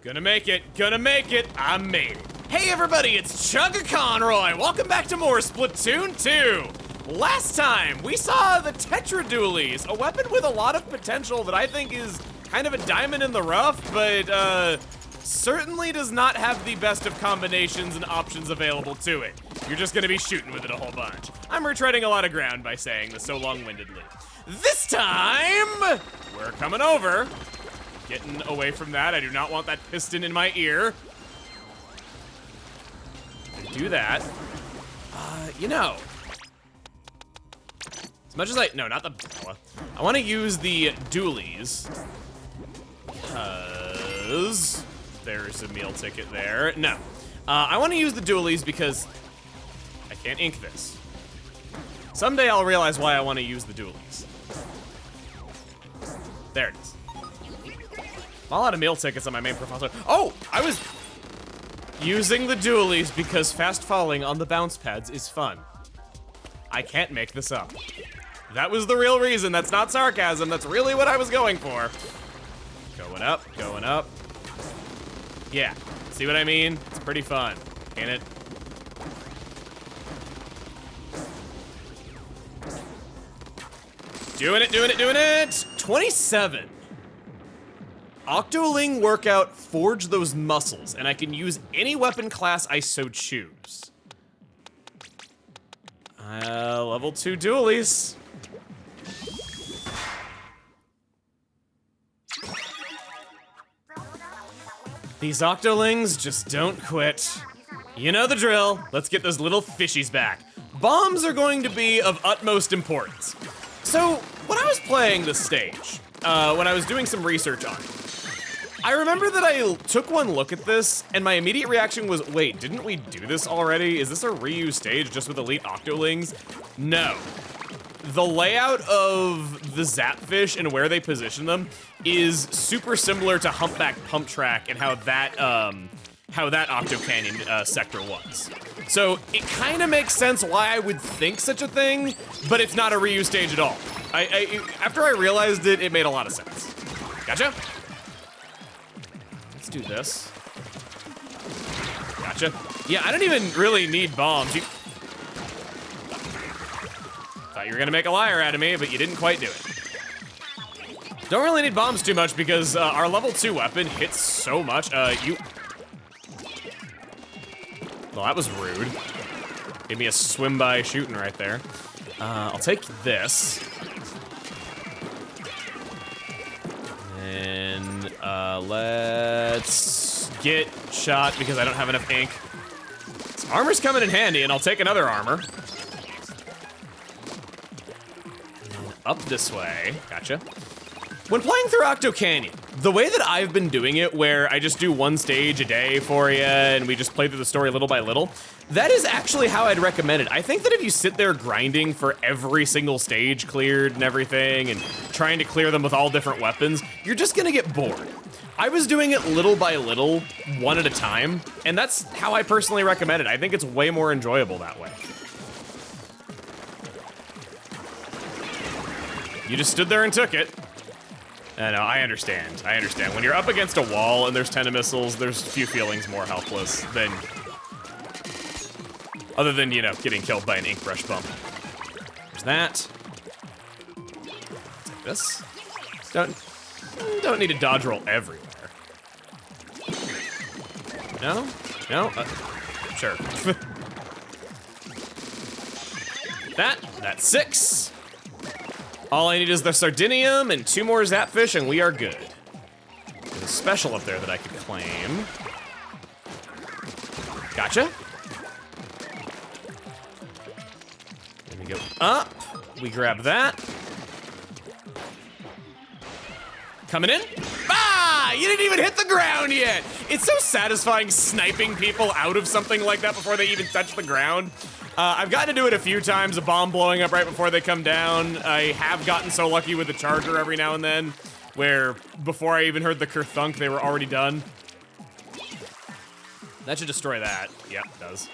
Gonna make it, I made it. Hey everybody, it's Chugga Conroy. Welcome back to more Splatoon 2. Last time, we saw the Tetra Dualies, a weapon with a lot of potential that I think is kind of a diamond in the rough, but certainly does not have the best of combinations and options available to it. You're just gonna be shooting with it a whole bunch. I'm retreading a lot of ground by saying this so long-windedly. This time, we're coming over. Getting away from that. I do not want that piston in my ear. Do that. You know. As much as no, not the Bella. I want to use the dualies. Because there's a meal ticket there. No. I want to use the dualies because I can't ink this. Someday I'll realize why I want to use the dualies. There it is. A lot of meal tickets on my main profile. Oh, I was using the dualies because fast falling on the bounce pads is fun. I can't make this up. That was the real reason. That's not sarcasm. That's really what I was going for. Going up, going up. Yeah, see what I mean? It's pretty fun, ain't it? Doing it, doing it, doing it! 27. Octoling workout, forge those muscles, and I can use any weapon class I so choose. Level 2 dualies. These Octolings just don't quit. You know the drill. Let's get those little fishies back. Bombs are going to be of utmost importance. So, when I was playing this stage, when I was doing some research on it, I remember that I took one look at this, and my immediate reaction was, wait, didn't we do this already? Is this a reused stage just with Elite Octolings? No. The layout of the Zapfish and where they position them is super similar to Humpback Pump Track and how that Octo Canyon sector was. So it kind of makes sense why I would think such a thing, but it's not a reused stage at all. After I realized it, it made a lot of sense. Gotcha? Let's do this. Gotcha. Yeah, I don't even really need bombs. Thought you were gonna make a liar out of me, but you didn't quite do it. Don't really need bombs too much because our level 2 weapon hits so much. Well, that was rude. Gave me a swim by shooting right there. I'll take this. And let's get shot because I don't have enough ink. This armor's coming in handy, and I'll take another armor. And up this way. Gotcha. When playing through Octo Canyon, the way that I've been doing it, where I just do one stage a day for you, and we just play through the story little by little, that is actually how I'd recommend it. I think that if you sit there grinding for every single stage cleared and everything, and trying to clear them with all different weapons, you're just gonna get bored. I was doing it little by little, one at a time, and that's how I personally recommend it. I think it's way more enjoyable that way. You just stood there and took it. I know, I understand. I understand. When you're up against a wall and there's 10 missiles, there's few feelings more helpless than... other than, you know, getting killed by an ink brush bump. There's that. Take this. Don't need to dodge roll everywhere. No? No? Sure. That's 6. All I need is the Sardinium and 2 more Zapfish, and we are good. There's a special up there that I could claim. Gotcha. Then we go up. We grab that. Coming in. Ah! You didn't even hit the ground yet! It's so satisfying sniping people out of something like that before they even touch the ground. I've gotten to do it a few times, a bomb blowing up right before they come down. I have gotten so lucky with the charger every now and then, where before I even heard the kerthunk, they were already done. That should destroy that. Yep, it does.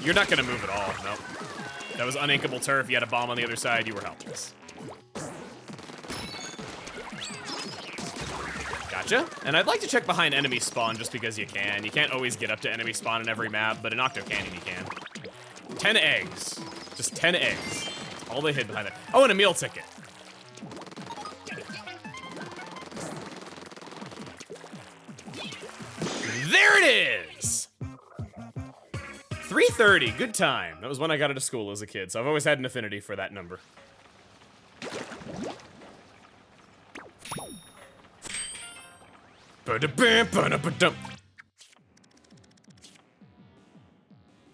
You're not gonna move at all, nope. That was uninkable turf, you had a bomb on the other side, you were helpless. Gotcha. And I'd like to check behind enemy spawn just because you can. You can't always get up to enemy spawn in every map, but in Octo Canyon you can. 10 eggs. Just 10 eggs. That's all they hid behind it. Oh, and a meal ticket. There it is! 3:30, good time. That was when I got out of school as a kid, so I've always had an affinity for that number.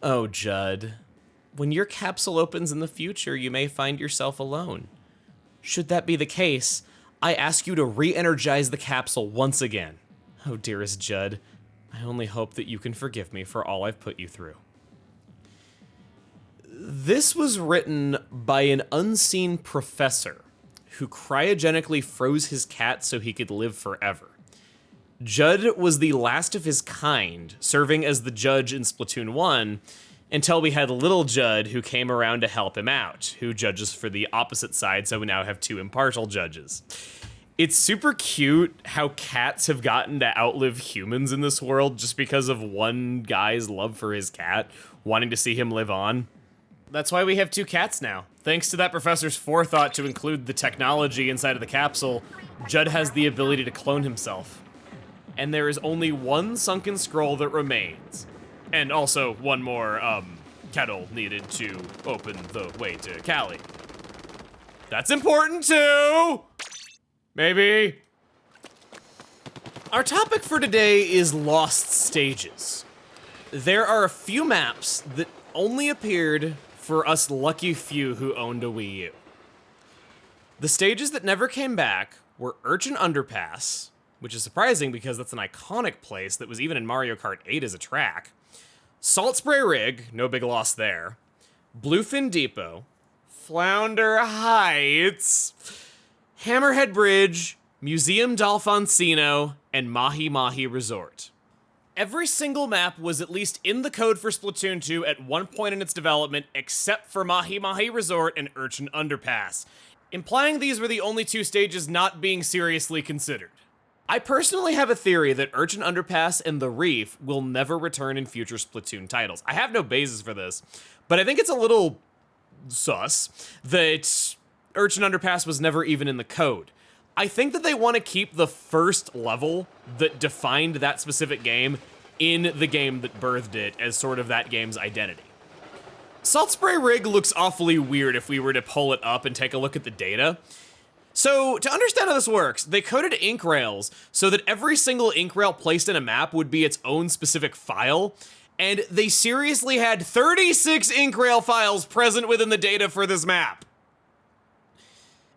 Oh, Judd. When your capsule opens in the future, you may find yourself alone. Should that be the case, I ask you to re-energize the capsule once again. Oh, dearest Judd, I only hope that you can forgive me for all I've put you through. This was written by an unseen professor who cryogenically froze his cat so he could live forever. Judd was the last of his kind, serving as the judge in Splatoon 1, until we had little Judd who came around to help him out, who judges for the opposite side, so we now have 2 impartial judges. It's super cute how cats have gotten to outlive humans in this world just because of one guy's love for his cat, wanting to see him live on. That's why we have 2 cats now. Thanks to that professor's forethought to include the technology inside of the capsule, Judd has the ability to clone himself. And there is only 1 sunken scroll that remains. And also 1 more, kettle needed to open the way to Callie. That's important too! Maybe. Our topic for today is Lost Stages. There are a few maps that only appeared for us lucky few who owned a Wii U. The stages that never came back were Urchin Underpass, which is surprising because that's an iconic place that was even in Mario Kart 8 as a track, Salt Spray Rig, no big loss there, Bluefin Depot, Flounder Heights, Hammerhead Bridge, Museum d'Alfonsino, and Mahi Mahi Resort. Every single map was at least in the code for Splatoon 2 at one point in its development, except for Mahi Mahi Resort and Urchin Underpass, implying these were the only 2 stages not being seriously considered. I personally have a theory that Urchin Underpass and The Reef will never return in future Splatoon titles. I have no basis for this, but I think it's a little sus that Urchin Underpass was never even in the code. I think that they want to keep the first level that defined that specific game in the game that birthed it as sort of that game's identity. Salt Spray Rig looks awfully weird if we were to pull it up and take a look at the data. So, to understand how this works, they coded ink rails so that every single ink rail placed in a map would be its own specific file, and they seriously had 36 ink rail files present within the data for this map.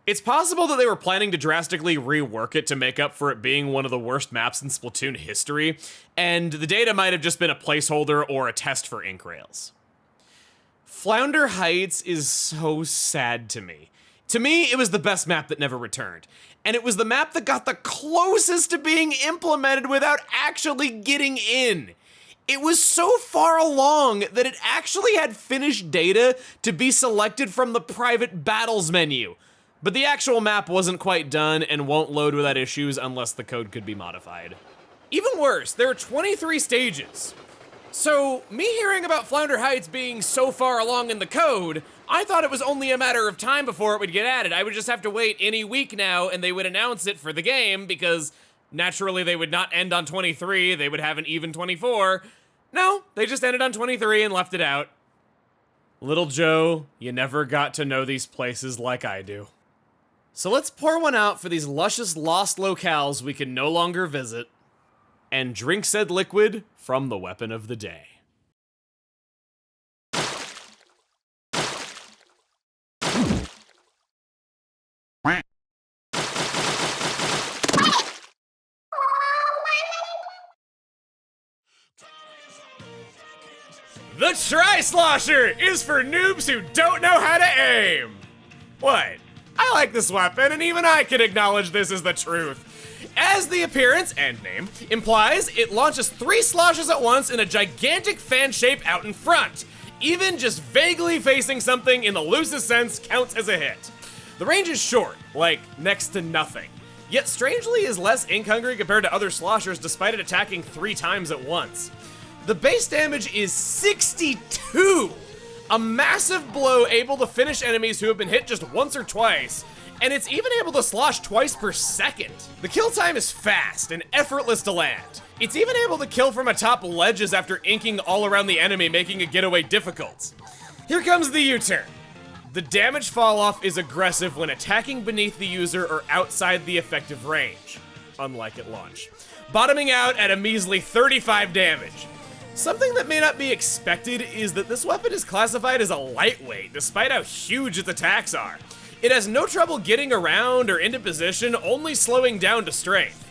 It's possible that they were planning to drastically rework it to make up for it being one of the worst maps in Splatoon history, and the data might have just been a placeholder or a test for ink rails. Flounder Heights is so sad to me. To me, it was the best map that never returned. And it was the map that got the closest to being implemented without actually getting in. It was so far along that it actually had finished data to be selected from the private battles menu. But the actual map wasn't quite done and won't load without issues unless the code could be modified. Even worse, there are 23 stages. So, me hearing about Flounder Heights being so far along in the code, I thought it was only a matter of time before it would get added. I would just have to wait any week now and they would announce it for the game because naturally they would not end on 23, they would have an even 24. No, they just ended on 23 and left it out. Little Joe, you never got to know these places like I do. So let's pour one out for these luscious lost locales we can no longer visit, and drink said liquid from the weapon of the day. The Tri-Slosher is for noobs who don't know how to aim. What? I like this weapon, and even I can acknowledge this is the truth. As the appearance and name implies, it launches 3 sloshes at once in a gigantic fan shape out in front. Even just vaguely facing something in the loosest sense counts as a hit. The range is short, like next to nothing. yet strangely is less ink hungry compared to other sloshers despite it attacking 3 times at once. The base damage is 62! A massive blow able to finish enemies who have been hit just once or twice, and it's even able to slosh twice per second. The kill time is fast and effortless to land. It's even able to kill from atop ledges after inking all around the enemy, making a getaway difficult. Here comes the U-turn. The damage fall-off is aggressive when attacking beneath the user or outside the effective range, unlike at launch, bottoming out at a measly 35 damage. Something that may not be expected is that this weapon is classified as a lightweight, despite how huge its attacks are. It has no trouble getting around or into position, only slowing down to strength.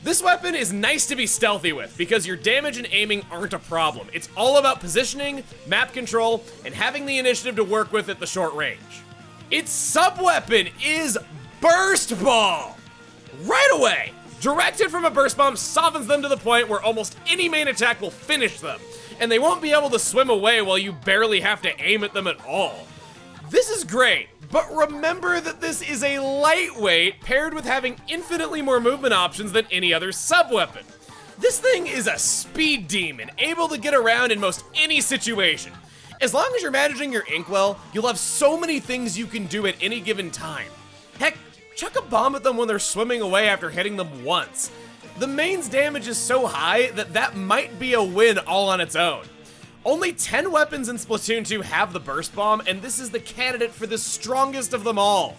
This weapon is nice to be stealthy with, because your damage and aiming aren't a problem. It's all about positioning, map control, and having the initiative to work with at the short range. Its sub-weapon is Burst Ball! Right away! Directed from a burst bomb softens them to the point where almost any main attack will finish them, and they won't be able to swim away while you barely have to aim at them at all. This is great, but remember that this is a lightweight paired with having infinitely more movement options than any other sub-weapon. This thing is a speed demon, able to get around in most any situation. As long as you're managing your ink well, you'll have so many things you can do at any given time. Heck, chuck a bomb at them when they're swimming away after hitting them once. The main's damage is so high that that might be a win all on its own. Only 10 weapons in Splatoon 2 have the burst bomb, and this is the candidate for the strongest of them all.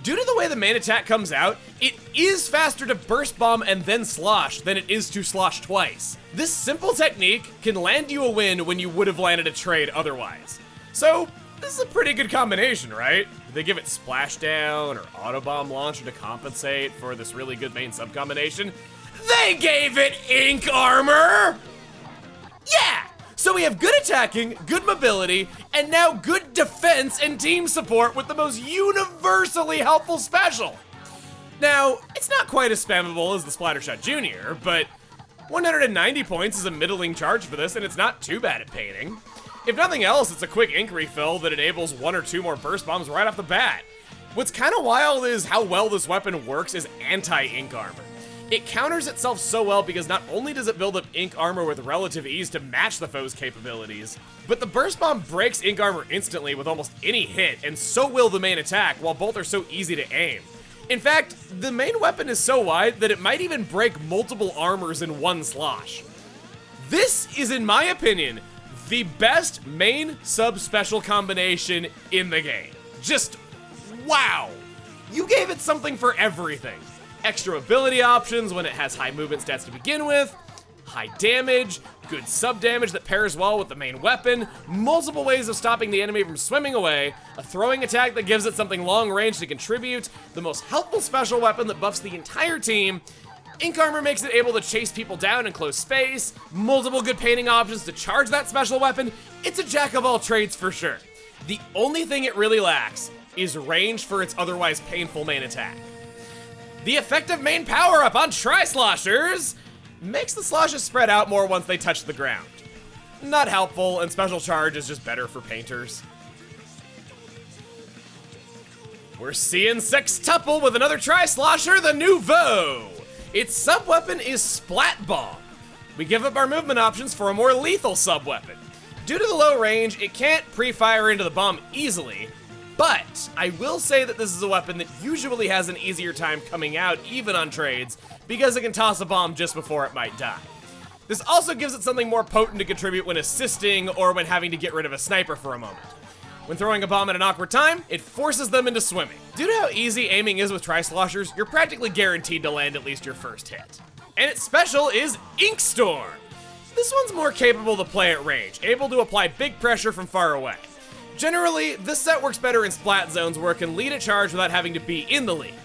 Due to the way the main attack comes out, it is faster to burst bomb and then slosh than it is to slosh twice. This simple technique can land you a win when you would have landed a trade otherwise. So, this is a pretty good combination, right? Did they give it splashdown or autobomb launcher to compensate for this really good main sub combination? They gave it ink armor! Yeah! So we have good attacking, good mobility, and now good defense and team support with the most universally helpful special. Now, it's not quite as spammable as the Splattershot Jr., but 190 points is a middling charge for this, and it's not too bad at painting. If nothing else, it's a quick ink refill that enables 1 or 2 more burst bombs right off the bat. What's kind of wild is how well this weapon works as anti-ink armor. It counters itself so well because not only does it build up ink armor with relative ease to match the foe's capabilities, but the burst bomb breaks ink armor instantly with almost any hit, and so will the main attack, while both are so easy to aim. In fact, the main weapon is so wide that it might even break multiple armors in one slosh. This is, in my opinion, the best main sub-special combination in the game. Just wow! You gave it something for everything. Extra ability options when it has high movement stats to begin with, high damage, good sub damage that pairs well with the main weapon, multiple ways of stopping the enemy from swimming away, a throwing attack that gives it something long range to contribute, the most helpful special weapon that buffs the entire team, ink armor makes it able to chase people down in close space, multiple good painting options to charge that special weapon. It's a jack of all trades for sure. The only thing it really lacks is range for its otherwise painful main attack. The effective main power-up on Tri-Sloshers makes the sloshes spread out more once they touch the ground. Not helpful, and special charge is just better for painters. We're seeing Sextuple with another Tri-Slosher, the Nouveau. Its sub-weapon is Splat Bomb. We give up our movement options for a more lethal sub-weapon. Due to the low range, it can't pre-fire into the bomb easily, but I will say that this is a weapon that usually has an easier time coming out, even on trades, because it can toss a bomb just before it might die. This also gives it something more potent to contribute when assisting or when having to get rid of a sniper for a moment. When throwing a bomb at an awkward time, it forces them into swimming. Due to how easy aiming is with Tri-Sloshers, you're practically guaranteed to land at least your first hit. And its special is Ink Storm. This one's more capable to play at range, able to apply big pressure from far away. Generally, this set works better in splat zones where it can lead a charge without having to be in the lead.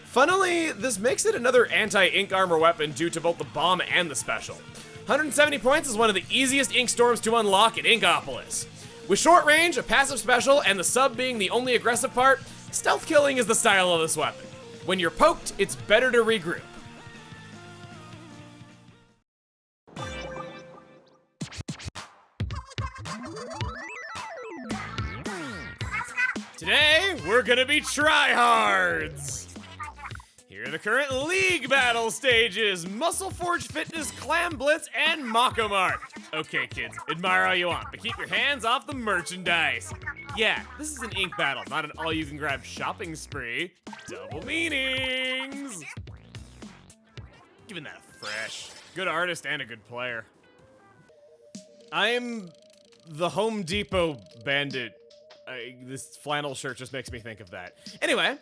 Funnily, this makes it another anti-ink armor weapon due to both the bomb and the special. 170 points is one of the easiest ink storms to unlock at Inkopolis. With short range, a passive special, and the sub being the only aggressive part, stealth killing is the style of this weapon. When you're poked, it's better to regroup. Today, we're gonna be tryhards! Here are the current league battle stages: Muscle Forge Fitness, Clam Blitz, and Mako Mart. Okay, kids, admire all you want, but keep your hands off the merchandise. Yeah, this is an ink battle, not an all-you-can-grab shopping spree. Double meanings. Giving that a fresh. Good artist and a good player. I'm the Home Depot bandit. This flannel shirt just makes me think of that. Anyway,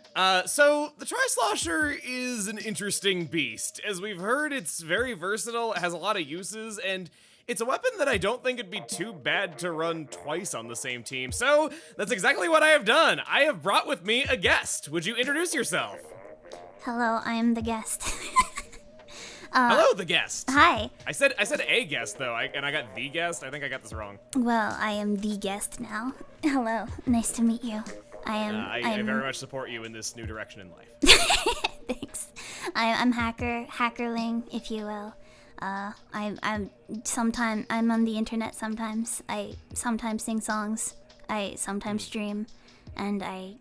so the Tri-Slosher is an interesting beast. As we've heard, it's very versatile, it has a lot of uses, and it's a weapon that I don't think it'd be too bad to run twice on the same team. So that's exactly what I have done. I have brought with me a guest. Would you introduce yourself? Hello, I am the guest. Hello, the guest. Hi. I said a guest though, and I got the guest. I think I got this wrong. Well, I am the guest now. Hello, nice to meet you. I very much support you in this new direction in life. Thanks. I'm hackerling, if you will. I'm on the internet sometimes. I sometimes sing songs. I sometimes stream, and I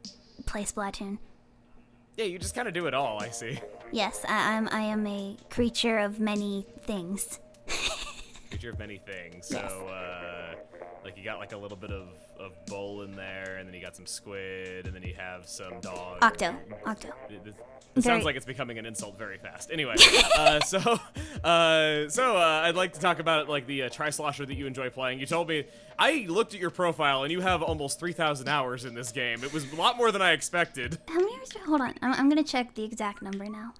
play Splatoon. Yeah, you just kind of do it all, I see. Yes, I am a creature of many things. Creature of many things. Yes. So, like you got like a little bit of bull in there, and then you got some squid, and then you have some dog. Octo. It sounds like it's becoming an insult very fast. Anyway, so I'd like to talk about like the Tri-Slosher that you enjoy playing. You told me, I looked at your profile, and you have almost 3,000 hours in this game. It was a lot more than I expected. How many hours? Hold on, I'm gonna check the exact number now.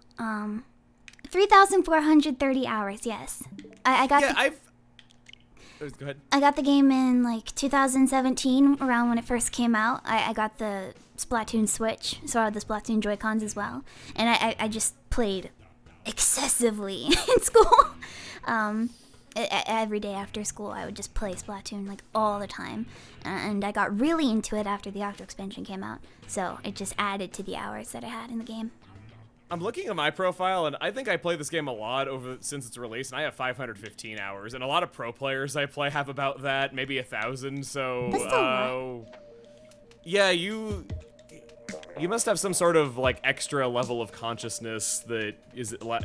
3,430 hours. Yes, I got. Yeah, Go ahead. I got the game in like 2017, around when it first came out. I got the Splatoon Switch, so I had the Splatoon Joy-Cons as well. And I just played excessively in school. Every day after school, I would just play Splatoon like all the time. And I got really into it after the Octo expansion came out. So it just added to the hours that I had in the game. I'm looking at my profile, and I think I play this game a lot since its release, and I have 515 hours, and a lot of pro players I play have about that, maybe 1,000. So, that's still a lot. Yeah, you must have some sort of like extra level of consciousness that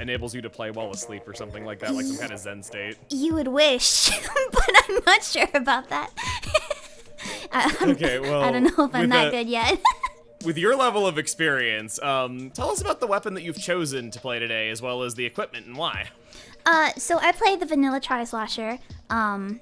enables you to play while asleep or something like that, like some kind of Zen state. You would wish, but I'm not sure about that. Okay, well, I don't know if I'm that good yet. With your level of experience, tell us about the weapon that you've chosen to play today, as well as the equipment and why. So I played the vanilla Tri-Slosher. The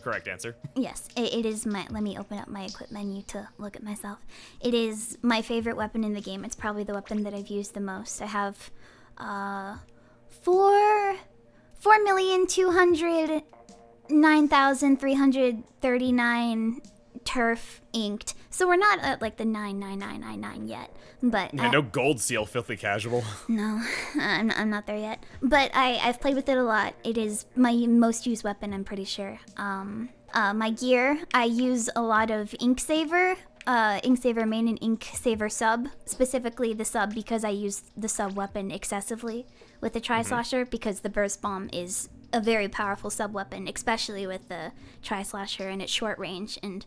correct answer. Yes, it is my. Let me open up my equip menu to look at myself. It is my favorite weapon in the game. It's probably the weapon that I've used the most. I have 4,209,339 turf inked. So we're not at like the 99999 yet, but yeah, no gold seal, filthy casual. No, I'm not there yet. But I've played with it a lot. It is my most used weapon, I'm pretty sure. My gear, I use a lot of Ink Saver main and Ink Saver sub, specifically the sub because I use the sub weapon excessively with the Tri-Slosher because the burst bomb is a very powerful sub weapon, especially with the Tri-Slosher and its short range, and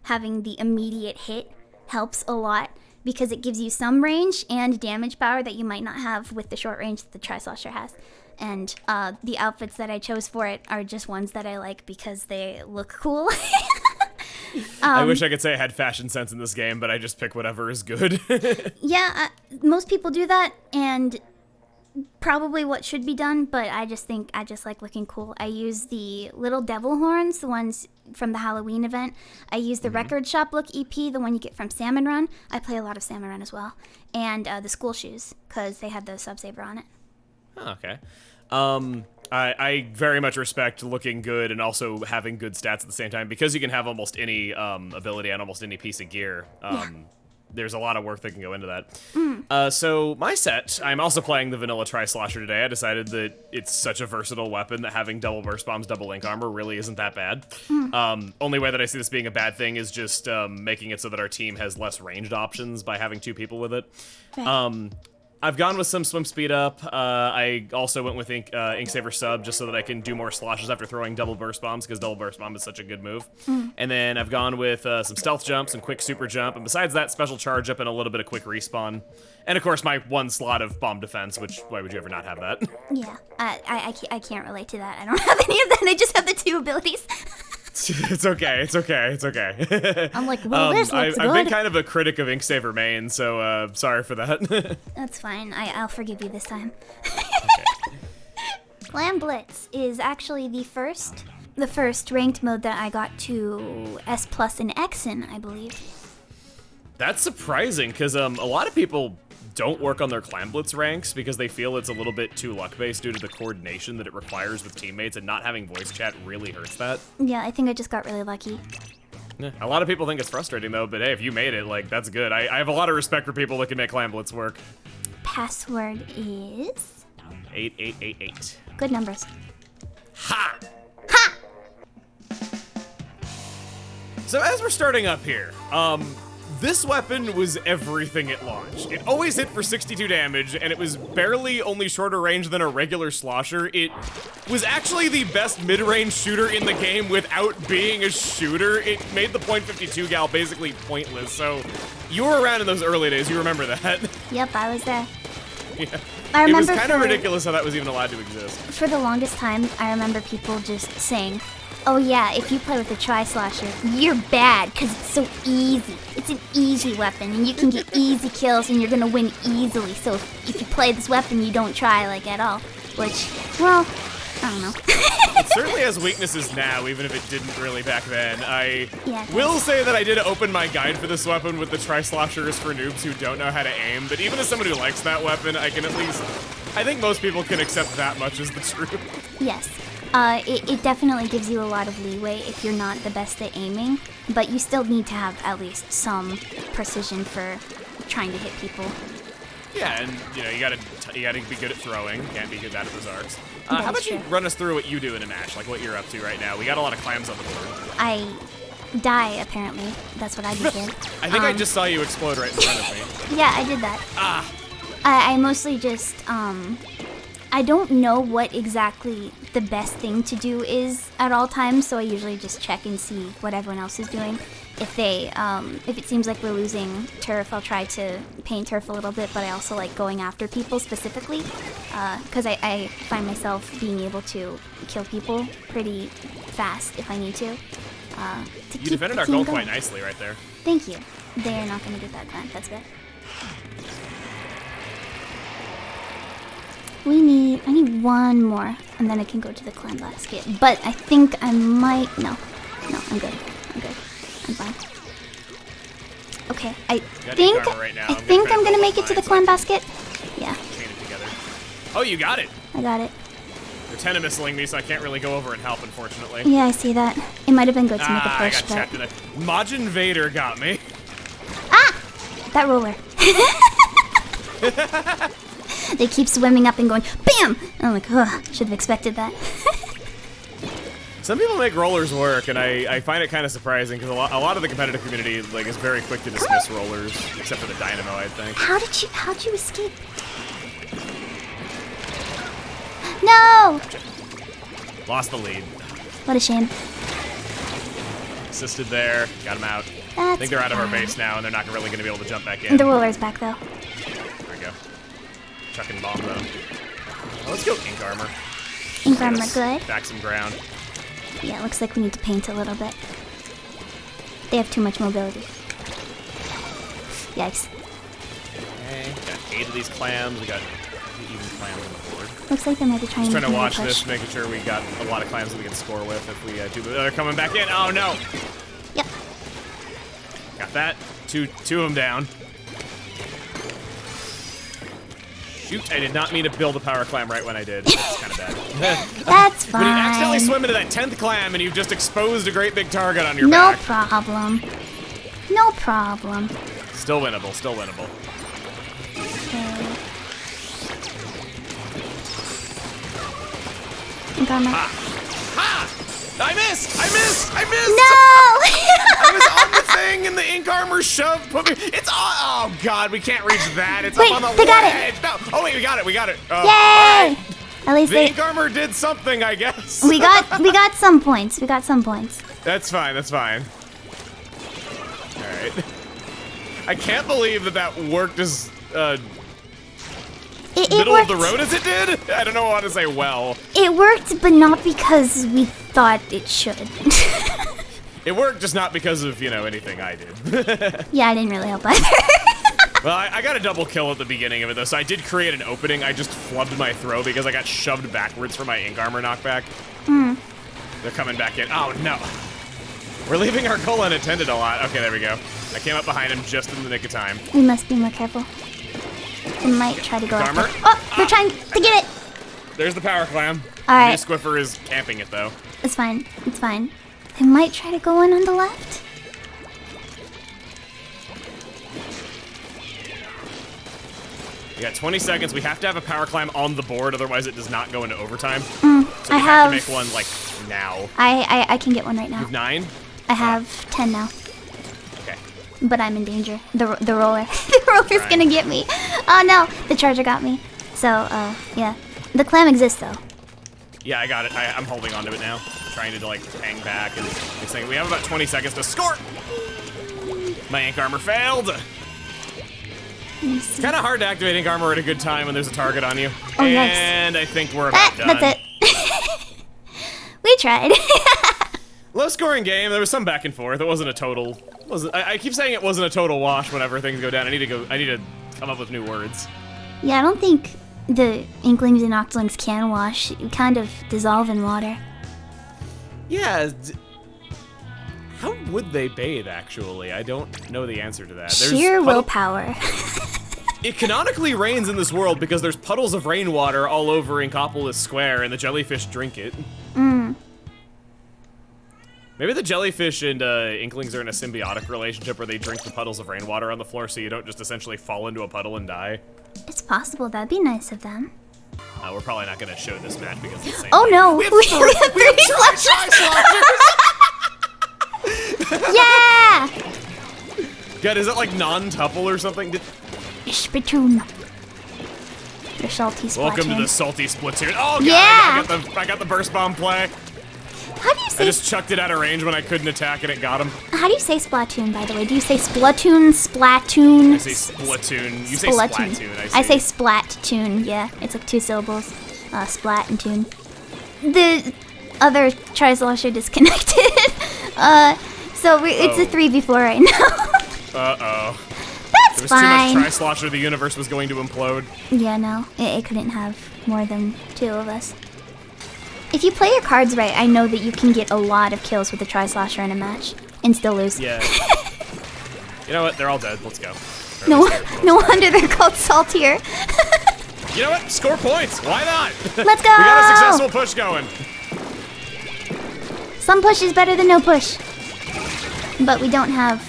having the immediate hit helps a lot because it gives you some range and damage power that you might not have with the short range that the Tri-Slosher has. And the outfits that I chose for it are just ones that I like because they look cool. I wish I could say I had fashion sense in this game, but I just pick whatever is good. Yeah, most people do that, and probably what should be done, but I just like looking cool. I use the little devil horns, the ones from the Halloween event. I use the Record Shop Look EP, the one you get from Salmon Run. I play a lot of Salmon Run as well. And the school shoes, because they had the Sub-Saber on it. Oh, okay. I very much respect looking good and also having good stats at the same time, because you can have almost any ability on almost any piece of gear. There's a lot of work that can go into that. So my set, I'm also playing the vanilla Tri-Slosher today. I decided that it's such a versatile weapon that having double burst bombs, double ink armor really isn't that bad. Only way that I see this being a bad thing is just making it so that our team has less ranged options by having two people with it. Right. I've gone with some swim speed up. I also went with Ink Saver sub just so that I can do more sloshes after throwing double burst bombs because double burst bomb is such a good move. And then I've gone with some stealth jumps and quick super jump. And besides that, special charge up and a little bit of quick respawn. And of course, my one slot of bomb defense, which why would you ever not have that? Yeah, I can't relate to that. I don't have any of that. I just have the 2 abilities. It's okay. It's okay. It's okay. I'm like, well, this looks good. I've been kind of a critic of Ink Saver main, so sorry for that. That's fine. I'll forgive you this time. Okay. Clam Blitz is actually the first ranked mode that I got to S plus and X in, I believe. That's surprising, because a lot of people don't work on their Clam Blitz ranks because they feel it's a little bit too luck-based due to the coordination that it requires with teammates, and not having voice chat really hurts that. Yeah, I think I just got really lucky. Yeah. A lot of people think it's frustrating, though, but hey, if you made it, like, that's good. I have a lot of respect for people that can make Clam Blitz work. Password is... 8888. Good numbers. Ha! Ha! So as we're starting up here, this weapon was everything at launch. It always hit for 62 damage, and it was barely only shorter range than a regular slosher. It was actually the best mid-range shooter in the game without being a shooter. It made the .52 gal basically pointless, so you were around in those early days, you remember that. Yep, I was there. Yeah. I It was remember kind of ridiculous how that was even allowed to exist. For the longest time, I remember people just saying, oh yeah, if you play with a Tri-Slosher, you're bad because it's so easy. It's an easy weapon and you can get easy kills and you're gonna win easily. So if you play this weapon, you don't try like at all. Which, well, I don't know. It certainly has weaknesses now, even if it didn't really back then. I Yeah, it will does. say that I did open my guide for this weapon with the Tri-Slosher is for noobs who don't know how to aim, but even as someone who likes that weapon, I can at least... I think most people can accept that much as the truth. Yes. It definitely gives you a lot of leeway if you're not the best at aiming, but you still need to have at least some precision for trying to hit people. Yeah, and you know, you gotta be good at throwing. Can't be good bad at those arcs. That How is about you true. run us through what you do in a match, like what you're up to right now? We got a lot of clams on the board. I die, apparently. That's what I just did. I think I just saw you explode right in front of me. Yeah, I did that. Ah, I mostly just, I don't know what exactly the best thing to do is at all times, so I usually just check and see what everyone else is doing. If it seems like we're losing turf, I'll try to paint turf a little bit, but I also like going after people specifically, because I find myself being able to kill people pretty fast if I need to. you defended our goal quite nicely right there. Thank you. They're not going to get that gun. That's good. I need one more, and then I can go to the clam basket. But I think I might, no, I'm good. I'm fine. Okay, I think I'm gonna make it to the clam basket. Yeah. Chain it together. Oh, you got it. I got it. They're tenemisling me, so I can't really go over and help, unfortunately. Yeah, I see that. It might have been good to make a I push, got but... checked in it. Majin Vader got me. Ah! That roller. They keep swimming up and going, BAM! I'm like, ugh, should have expected that. Some people make rollers work, and I find it kind of surprising because a lot of the competitive community like is very quick to dismiss rollers, except for the Dynamo, I think. How'd you escape? No! Lost the lead. What a shame. Assisted there, got him out. I think they're out of our base now, and they're not really going to be able to jump back in. The roller's back though. There we go. Chucking bomb though. Oh, let's go ink armor. Ink armor, good. Back some ground. Yeah, looks like we need to paint a little bit. They have too much mobility. Yikes. Okay, got 8 of these clams. We got even clams on the board. Looks like they might be trying Just trying to make watch a push. this, making sure we got a lot of clams that we can score with if we do. They're coming back in. Oh no! Yep. Got that. Two of them down. Shoot, I did not mean to build a power clam right when I did. That's kind of bad. That's fine. When you accidentally swim into that 10th clam and you've just exposed a great big target on your No back. problem. No problem. Still winnable, still winnable. Okay. Ink armor. Ha! I missed! No! I was on the thing and the ink armor shoved put me. It's oh god, we can't reach that. It's Wait, up on the they got ledge. it. No. Oh wait, we got it. Yay! All right. At least The ink armor did something, I guess. we got some points. We got some points. That's fine. That's fine. All right. I can't believe that worked as middle worked. of the road as it did. I don't know how to say well. It worked, but not because we thought it should. It worked just not because of, you know, anything I did. Yeah, I didn't really help either. Well, I got a double kill at the beginning of it, though, so I did create an opening. I just flubbed my throw because I got shoved backwards for my ink armor knockback. They're coming back in. Oh, no. We're leaving our goal unattended a lot. Okay, there we go. I came up behind him just in the nick of time. We must be more careful. They might try to go Armor. after. Oh, they're trying to get it. There's the power clam. All right. The Squiffer is camping it, though. It's fine. It's fine. They might try to go in on the left. We got 20 seconds. We have to have a power climb on the board, otherwise it does not go into overtime. I We have to make one, like, now. I can get one right You now. have 9? I have 10 now, Okay. but I'm in danger. The roller, the roller's Right. gonna get me. Oh no, the charger got me. So yeah, the clam exists though. Yeah, I got it. I'm holding onto it now. Trying to, like, hang back and next thing. We have about 20 seconds to score! My ink armor failed! It's kind of hard to activate ink armor at a good time when there's a target on you. Oh, yikes. And I think we're about done. That's it. We tried. Low scoring game. There was some back and forth. It wasn't a total. I keep saying it wasn't a total wash whenever things go down. I need to come up with new words. Yeah, I don't think the Inklings and Octolings can wash. You kind of dissolve in water. Yeah. How would they bathe, actually? I don't know the answer to that. Sheer willpower. It canonically rains in this world because there's puddles of rainwater all over Inkopolis Square, and the jellyfish drink it. Maybe the jellyfish and Inklings are in a symbiotic relationship where they drink the puddles of rainwater on the floor so you don't just essentially fall into a puddle and die. It's possible. That'd be nice of them. We're probably not going to show this match because it's the same Oh thing. no! We have three Tri-Sloshers! Yeah! God, is it like non-tuple or something? Splatoon. Your salty Splatoon. Welcome to the salty Splatoon. Oh god, Yeah! I got the burst bomb play. How do you I say? just chucked it out of range when I couldn't attack and it got him. How do you say Splatoon? By the way, do you say Splatoon, Splatoon? I say Splatoon. You say Splatoon. I say Splat-toon. Yeah, it's like 2 syllables. Splat and tune. The other Tri-Slosher disconnected. So it's a 3v4 right now. Uh-oh. That's There was fine. too much Tri-Slosher, the universe was going to implode. Yeah, no, it couldn't have more than 2 of us. If you play your cards right, I know that you can get a lot of kills with a Tri-Slosher in a match and still lose. Yeah. You know what? They're all dead. Let's go. No wonder they're called saltier. You know what? Score points. Why not? Let's go! We got a successful push going. Some push is better than no push. But we don't have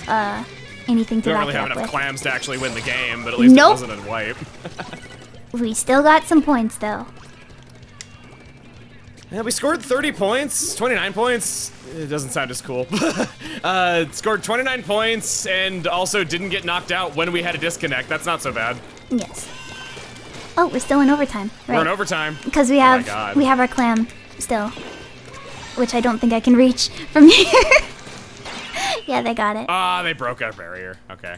anything to We don't back really it have up enough with. clams to actually win the game, but at least Nope. it wasn't a wipe. We still got some points though. Yeah, we scored 30 points, 29 points. It doesn't sound as cool. Scored 29 points and also didn't get knocked out when we had a disconnect. That's not so bad. Yes. Oh, we're still in overtime. Right. We're in overtime. Because we Oh my have God. we have our clam still, which I don't think I can reach from here. Yeah, they got it. Ah, they broke our barrier. Okay.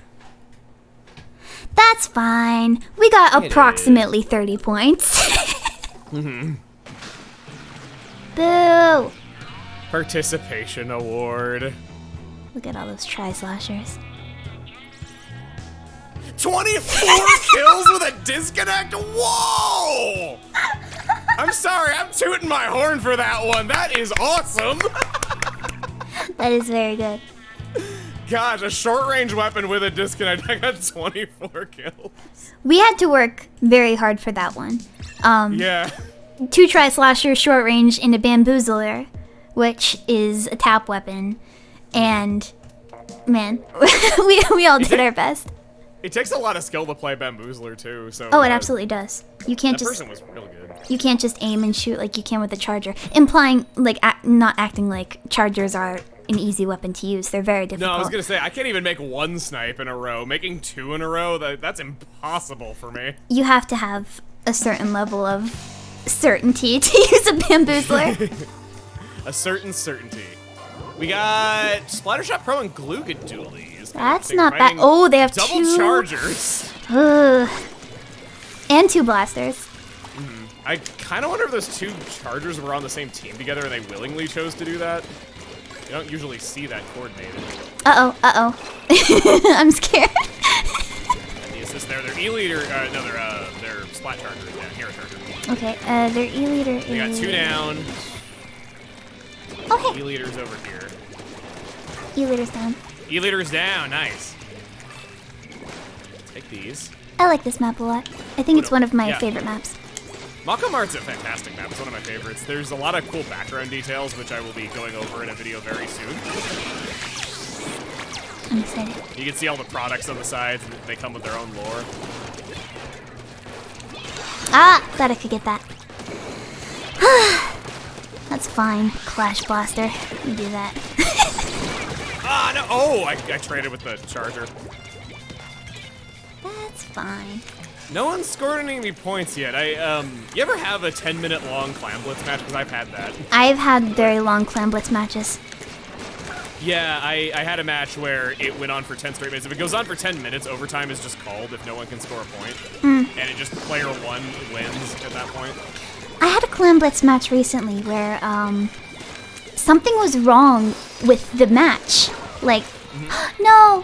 That's fine. We got It approximately 30 points. Boo! Participation award. Look at all those Tri-Sloshers. 24 kills with a disconnect? Whoa! I'm sorry, I'm tooting my horn for that one. That is awesome. That is very good. Gosh, a short-range weapon with a disconnect. I got 24 kills. We had to work very hard for that one. Yeah. 2 Tri-Slosher short range and a Bamboozler, which is a tap weapon. And, man, we all did our best. It takes a lot of skill to play Bamboozler, too, so... Oh, it absolutely does. You can't That just person was real good. you can't just aim and shoot like you can with a charger. Implying like not acting like chargers are an easy weapon to use. They're very difficult. No, I was gonna say, I can't even make one snipe in a row. Making 2 in a row, that's impossible for me. You have to have a certain level of certainty to use a bamboozler. A certain certainty. We got Splattershot Pro and Gluga Dualies. That's not bad. Oh, they have double two chargers. And 2 blasters. I kind of wonder if those 2 chargers were on the same team together and they willingly chose to do that. You don't usually see that coordinated. Uh-oh. I'm scared. And the assist there, their E-leader, no, their splat charger is down, hero charger. Okay, their E-leader is... We got 2 down. Oh, hey. E-leader's over here. E-leader's down. E-leader's down, nice. Take these. I like this map a lot. I think it's one of my favorite maps. Mako Mart's a fantastic map. It's one of my favorites. There's a lot of cool background details, which I will be going over in a video very soon. I'm excited. You can see all the products on the sides. They come with their own lore. Ah! Thought I could get that. That's fine. Clash Blaster. You do that. Ah, no! Oh, I traded with the charger. That's fine. No one's scored any points yet. You ever have a 10-minute long Clam Blitz match? Because I've had that. I've had very long Clam Blitz matches. Yeah, I had a match where it went on for 10 straight minutes. If it goes on for 10 minutes, overtime is just called if no one can score a point. And it just player 1 wins at that point. I had a Clam Blitz match recently where something was wrong with the match. Like, no!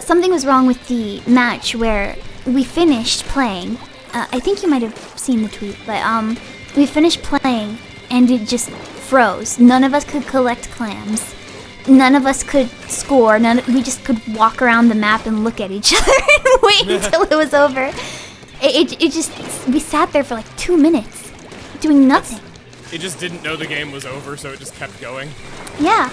Something was wrong with the match where we finished playing. I think you might have seen the tweet, but we finished playing and it just froze. None of us could collect clams. None of us could score. We just could walk around the map and look at each other and wait until it was over. We sat there for like 2 minutes doing nothing. It just didn't know the game was over, so it just kept going. Yeah.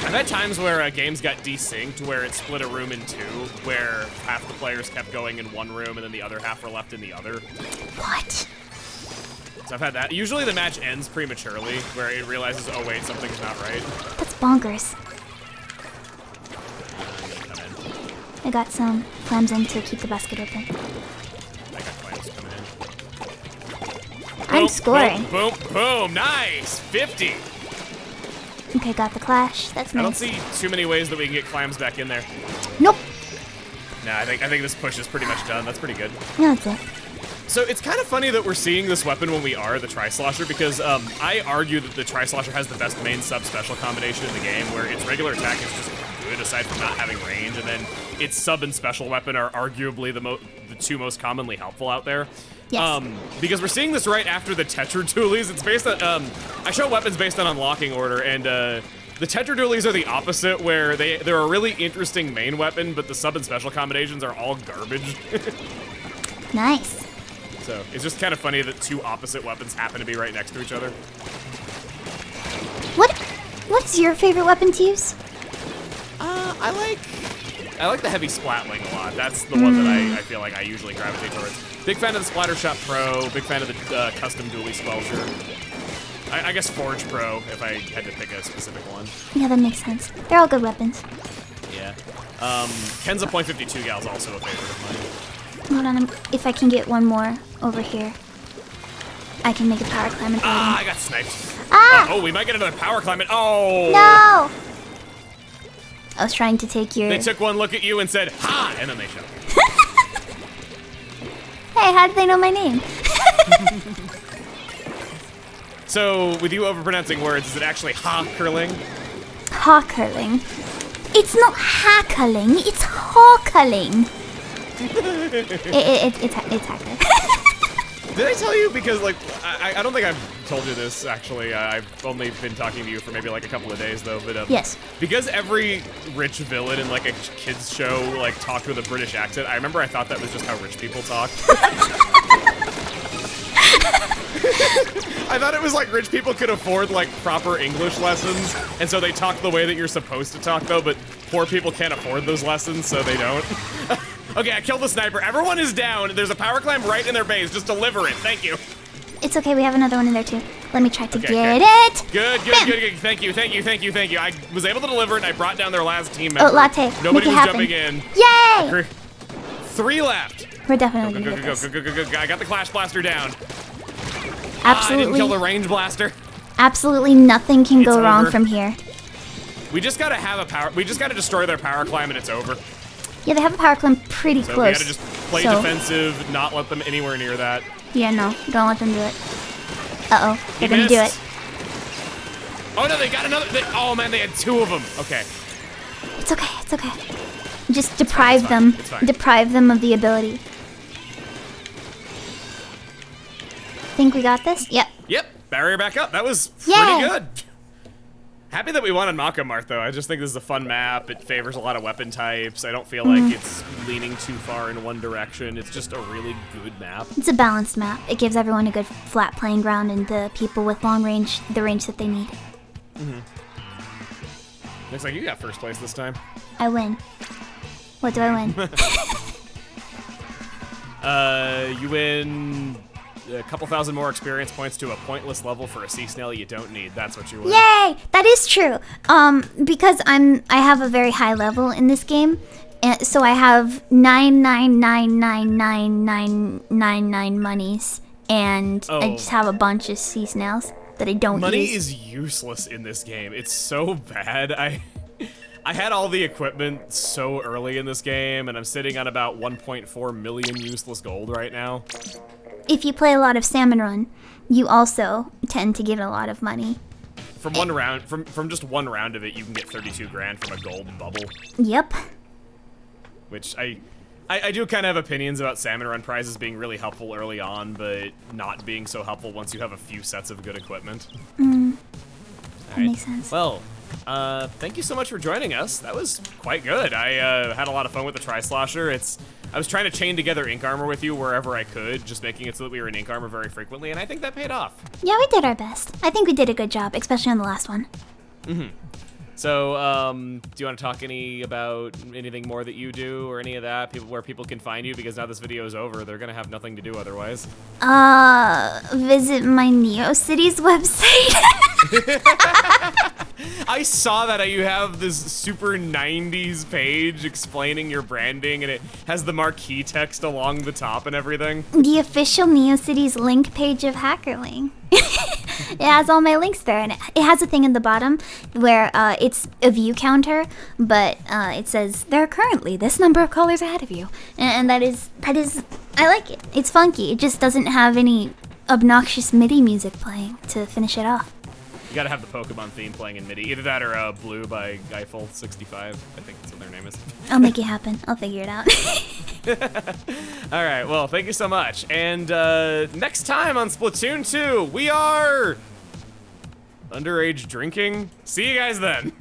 I've had times where games got desynced, where it split a room in 2, where half the players kept going in one room and then the other half were left in the other. What? So I've had that. Usually the match ends prematurely, where it realizes, oh wait, something's not right. That's bonkers. I got some clams in to keep the basket open. I got clams coming in. I'm scoring. Boom, boom, boom, nice! 50! Okay, got the clash. That's nice. I don't see too many ways that we can get clams back in there. Nope. Nah, I think this push is pretty much done. That's pretty good. Yeah, that's it. So it's kind of funny that we're seeing this weapon when we are the Tri-Slosher, because I argue that the Tri-Slosher has the best main sub-special combination in the game, where its regular attack is just good, aside from not having range, and then its sub and special weapon are arguably the 2 most commonly helpful out there. Yes. Because we're seeing this right after the Tetra Dualies. It's based on, I show weapons based on unlocking order, and the Tetra Dualies are the opposite, where they're a really interesting main weapon, but the sub and special combinations are all garbage. Nice. So it's just kind of funny that 2 opposite weapons happen to be right next to each other. What's your favorite weapon to use? I like the heavy Splatling a lot. That's the one that I feel like I usually gravitate towards. Big fan of the Splattershot Pro. Big fan of the custom dually Squelcher. I guess Forge Pro if I had to pick a specific one. Yeah, that makes sense. They're all good weapons. Yeah. Kenza .52 Gal's also a favorite of mine. Hold on, if I can get one more over here, I can make a power climb. Ah, I got sniped. Ah! Oh, we might get another power climb. Oh! No! I was trying to take your... They took one look at you and said, ha! And then they shot. Hey, how did they know my name? So, with you overpronouncing words, is it actually ha-curling? Ha-curling. It's not ha-curling, it's ha-curling. It's hacker. Did I tell you? Because, like, I don't think I've told you this, actually. I've only been talking to you for maybe, like, a couple of days, though. But, yes. Because every rich villain in, like, a kid's show, like, talked with a British accent, I remember I thought that was just how rich people talk. I thought it was like rich people could afford, like, proper English lessons, and so they talk the way that you're supposed to talk, though, but poor people can't afford those lessons, so they don't. Okay, I killed the sniper. Everyone is down. There's a power climb right in their base. Just deliver it. Thank you. It's okay, we have another one in there too. Let me try to Okay, get okay. it. Good, Bam. good. Thank you. I was able to deliver it, and I brought down their last team member. Oh, latte. Nobody Make it was happen. jumping in. Yay! 3 left. We're definitely Go, gonna go, get go, this. go, go, go, go. I got the Clash Blaster down. I didn't Absolutely, kill the range blaster. absolutely nothing can go It's wrong over. from here. We just gotta have a power. We just gotta destroy their power climb, and it's over. Yeah, they have a power climb pretty So close. we gotta just play so, defensive, not let them anywhere near that. Yeah, no, don't let them do it. Uh-oh, they're gonna do it. missed. Oh no, they got another. Oh man, they had 2 of them. Okay. It's okay, it's okay. Just deprive them. It's fine. Deprive them of the ability. Think we got this? Yep. Yep. Barrier back up. That was Yay. pretty good. Happy that we won on Maka Mart though. I just think this is a fun map. It favors a lot of weapon types. I don't feel like it's leaning too far in one direction. It's just a really good map. It's a balanced map. It gives everyone a good flat playing ground and the people with long range, the range that they need. Looks like you got first place this time. I win. What do I win? You win a couple thousand more experience points to a pointless level for a sea snail you don't need. That's what you win. Yay! That is true. Because I have a very high level in this game, and so I have 999999999 monies, and I Oh. just have a bunch of sea snails that I don't Money use. is useless in this game. It's so bad. I had all the equipment so early in this game, and I'm sitting on about 1.4 million useless gold right now. If you play a lot of Salmon Run, you also tend to get a lot of money. From one round, from just one round of it, you can get 32 grand from a gold bubble. Yep. Which I do kind of have opinions about salmon run prizes being really helpful early on, but not being so helpful once you have a few sets of good equipment. That makes sense. Well, thank you so much for joining us. That was quite good. I had a lot of fun with the Tri-Slosher. I was trying to chain together ink armor with you wherever I could, just making it so that we were in ink armor very frequently, and I think that paid off. Yeah, we did our best. I think we did a good job, especially on the last one. So, do you want to talk about anything more that you do or any of that? Where people can find you? Because now this video is over, they're gonna have nothing to do otherwise. Visit my NeoCities website. I saw that you have this super 90s page explaining your branding, and it has the marquee text along the top and everything. The official NeoCities link page of Hackerling. It has all my links there, and it has a thing in the bottom where it's a view counter, but it says there are currently this number of callers ahead of you, and that is I like it. It's funky. It just doesn't have any obnoxious MIDI music playing to finish it off. You gotta have the Pokemon theme playing in MIDI. Either that or Blue by Eiffel65. I think that's what their name is. I'll make it happen. I'll figure it out. All right, well, thank you so much. And next time on Splatoon 2, we are underage drinking. See you guys then.